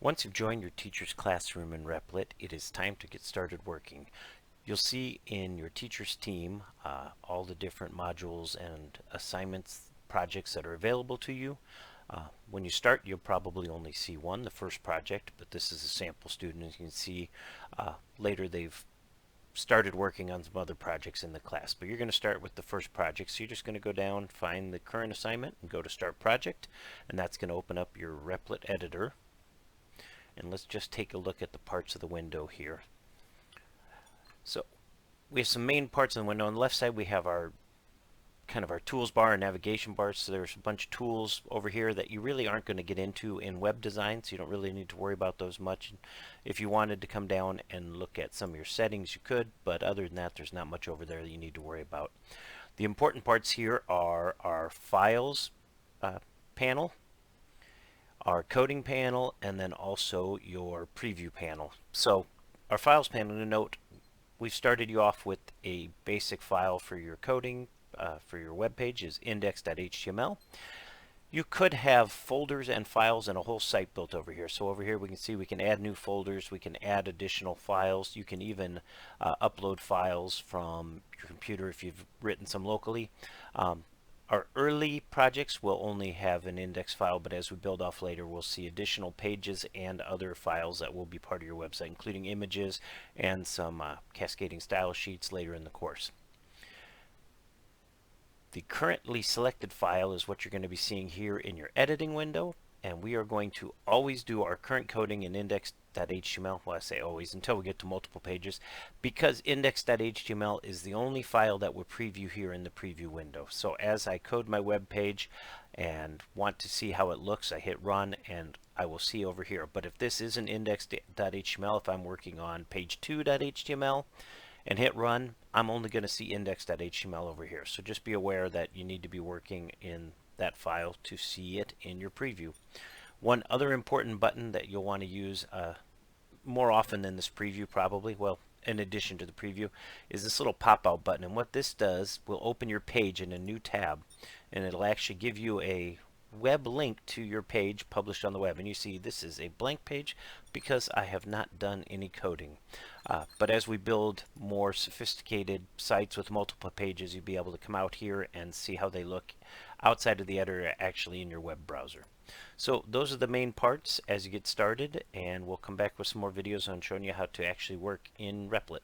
Once you've joined your teacher's classroom in Replit, it is time to get started working. You'll see in your teacher's team all the different modules and assignments, projects that are available to you. When you start, you'll probably only see one, the first project, but this is a sample student. As you can see, later they've started working on some other projects in the class, but you're going to start with the first project. So you're just going to go down, find the current assignment, and go to Start Project, and that's going to open up your Replit editor. And let's just take a look at the parts of the window here. So we have some main parts in the window. On the left side we have our tools bar and navigation bars. So there's a bunch of tools over here that you really aren't going to get into in web design, so you don't really need to worry about those much. If you wanted to come down and look at some of your settings, you could, but other than that, there's not much over there that you need to worry about. The important parts here are our files panel, our coding panel, and then also your preview panel. So our files panel, to note, we've started you off with a basic file for your coding for your web page is index.html. You could have folders and files and a whole site built over here. So over here we can see we can add new folders, we can add additional files, you can even upload files from your computer if you've written some locally. Our early projects will only have an index file, but as we build off later, we'll see additional pages and other files that will be part of your website, including images and some cascading style sheets later in the course. The currently selected file is what you're going to be seeing here in your editing window, and we are going to always do our current coding in index.html. Well, I say always until we get to multiple pages, because index.html is the only file that will preview here in the preview window. So as I code my web page and want to see how it looks, I hit run and I will see over here. But if this isn't index.html, if I'm working on page2.html and hit run, I'm only going to see index.html over here. So just be aware that you need to be working in that file to see it in your preview. One other important button that you'll want to use more often than this preview probably, well, in addition to the preview, is this little pop-out button. And what this does will open your page in a new tab, and it'll actually give you a web link to your page published on the web. And you see this is a blank page because I have not done any coding. But as we build more sophisticated sites with multiple pages, you'll be able to come out here and see how they look outside of the editor, actually in your web browser. So those are the main parts as you get started, and we'll come back with some more videos on showing you how to actually work in Replit.